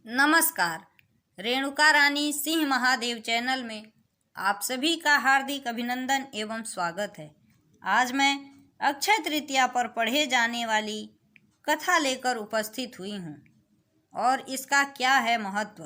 नमस्कार। रेणुका रानी सिंह महादेव चैनल में आप सभी का हार्दिक अभिनंदन एवं स्वागत है। आज मैं अक्षय तृतीया पर पढ़े जाने वाली कथा लेकर उपस्थित हुई हूँ और इसका क्या है महत्व।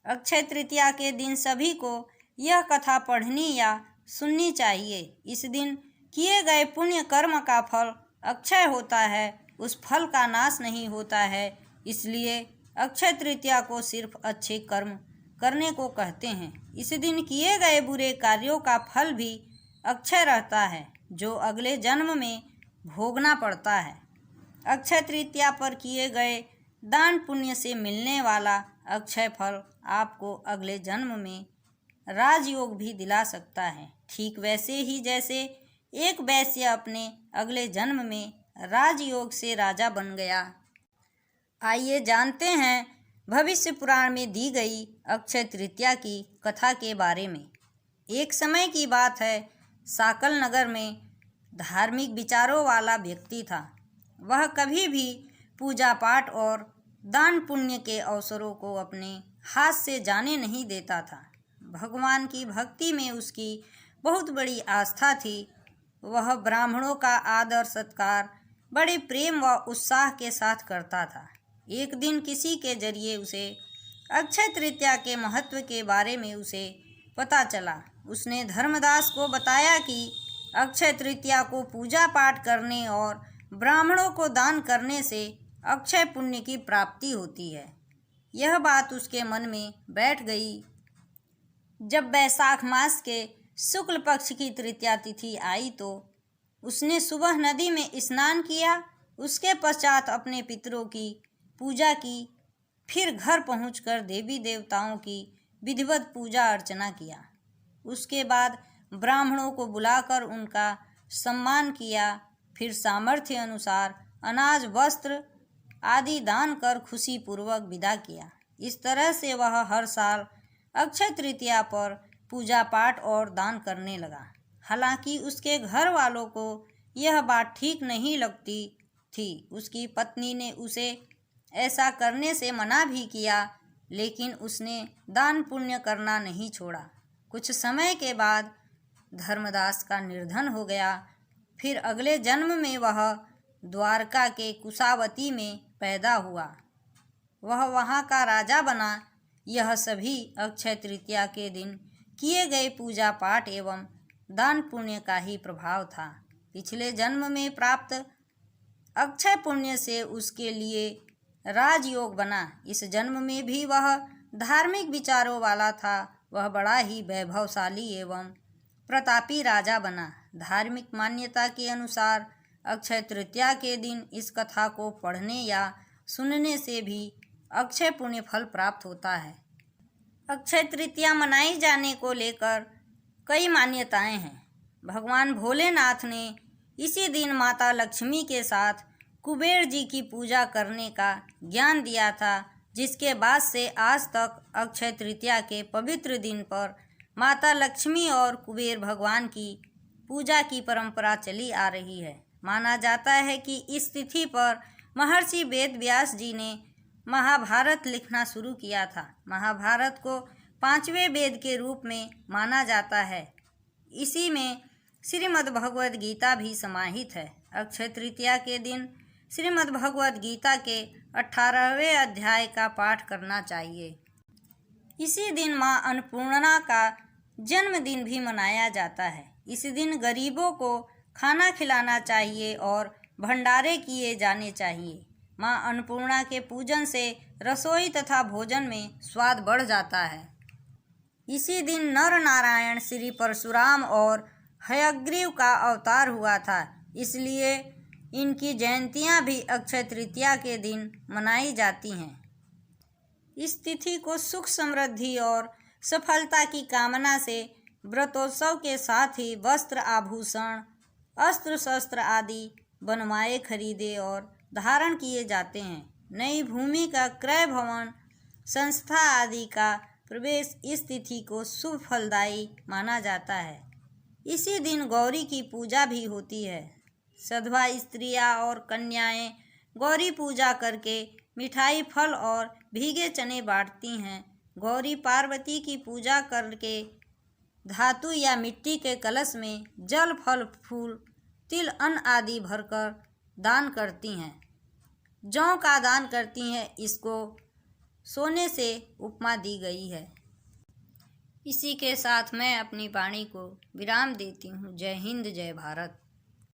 अक्षय तृतीया के दिन सभी को यह कथा पढ़नी या सुननी चाहिए। इस दिन किए गए पुण्य कर्म का फल अक्षय होता है, उस फल का नाश नहीं होता है। इसलिए अक्षय तृतीया को सिर्फ अच्छे कर्म करने को कहते हैं। इस दिन किए गए बुरे कार्यों का फल भी अक्षय रहता है, जो अगले जन्म में भोगना पड़ता है। अक्षय तृतीया पर किए गए दान पुण्य से मिलने वाला अक्षय फल आपको अगले जन्म में राजयोग भी दिला सकता है। ठीक वैसे ही जैसे एक वैश्य अपने अगले जन्म में राजयोग से राजा बन गया। आइए जानते हैं भविष्य पुराण में दी गई अक्षय तृतीया की कथा के बारे में। एक समय की बात है, साकल नगर में धार्मिक विचारों वाला व्यक्ति था। वह कभी भी पूजा पाठ और दान पुण्य के अवसरों को अपने हाथ से जाने नहीं देता था। भगवान की भक्ति में उसकी बहुत बड़ी आस्था थी। वह ब्राह्मणों का आदर सत्कार बड़े प्रेम व उत्साह के साथ करता था। एक दिन किसी के जरिए उसे अक्षय तृतीया के महत्व के बारे में उसे पता चला। उसने धर्मदास को बताया कि अक्षय तृतीया को पूजा पाठ करने और ब्राह्मणों को दान करने से अक्षय पुण्य की प्राप्ति होती है। यह बात उसके मन में बैठ गई। जब वैशाख मास के शुक्ल पक्ष की तृतीया तिथि आई तो उसने सुबह नदी में स्नान किया। उसके पश्चात अपने पितरों की पूजा की। फिर घर पहुंचकर देवी देवताओं की विधिवत पूजा अर्चना किया। उसके बाद ब्राह्मणों को बुलाकर उनका सम्मान किया। फिर सामर्थ्य अनुसार अनाज वस्त्र आदि दान कर खुशी पूर्वक विदा किया। इस तरह से वह हर साल अक्षय तृतीया पर पूजा पाठ और दान करने लगा। हालांकि उसके घर वालों को यह बात ठीक नहीं लगती थी। उसकी पत्नी ने उसे ऐसा करने से मना भी किया, लेकिन उसने दान पुण्य करना नहीं छोड़ा। कुछ समय के बाद धर्मदास का निर्धन हो गया। फिर अगले जन्म में वह द्वारका के कुशावती में पैदा हुआ। वह वहाँ का राजा बना। यह सभी अक्षय तृतीया के दिन किए गए पूजा पाठ एवं दान पुण्य का ही प्रभाव था। पिछले जन्म में प्राप्त अक्षय पुण्य से उसके लिए राजयोग बना। इस जन्म में भी वह धार्मिक विचारों वाला था। वह बड़ा ही वैभवशाली एवं प्रतापी राजा बना। धार्मिक मान्यता के अनुसार अक्षय तृतीया के दिन इस कथा को पढ़ने या सुनने से भी अक्षय पुण्य फल प्राप्त होता है। अक्षय तृतीया मनाई जाने को लेकर कई मान्यताएं हैं। भगवान भोलेनाथ ने इसी दिन माता लक्ष्मी के साथ कुबेर जी की पूजा करने का ज्ञान दिया था, जिसके बाद से आज तक अक्षय तृतीया के पवित्र दिन पर माता लक्ष्मी और कुबेर भगवान की पूजा की परंपरा चली आ रही है। माना जाता है कि इस तिथि पर महर्षि वेद व्यास जी ने महाभारत लिखना शुरू किया था। महाभारत को 5वें वेद के रूप में माना जाता है। इसी में श्रीमद् भगवद गीता भी समाहित है। अक्षय तृतीया के दिन श्रीमद् भगवद गीता के 18वें अध्याय का पाठ करना चाहिए। इसी दिन माँ अन्नपूर्णा का जन्मदिन भी मनाया जाता है। इस दिन गरीबों को खाना खिलाना चाहिए और भंडारे किए जाने चाहिए। माँ अन्नपूर्णा के पूजन से रसोई तथा भोजन में स्वाद बढ़ जाता है। इसी दिन नर नारायण श्री परशुराम और हयग्रीव का अवतार हुआ था, इसलिए इनकी जयंतियाँ भी अक्षय तृतीया के दिन मनाई जाती हैं। इस तिथि को सुख समृद्धि और सफलता की कामना से व्रतोत्सव के साथ ही वस्त्र आभूषण अस्त्र शस्त्र आदि बनवाए खरीदे और धारण किए जाते हैं। नई भूमि का क्रय भवन संस्था आदि का प्रवेश इस तिथि को शुभ फलदायी माना जाता है। इसी दिन गौरी की पूजा भी होती है। सधवा स्त्रियां और कन्याएं गौरी पूजा करके मिठाई फल और भीगे चने बांटती हैं। गौरी पार्वती की पूजा करके धातु या मिट्टी के कलश में जल, फल, फूल, तिल, अन्न आदि भरकर दान करती हैं। जौ का दान करती हैं। इसको सोने से उपमा दी गई है। इसी के साथ मैं अपनी वाणी को विराम देती हूँ। जय हिंद, जय भारत।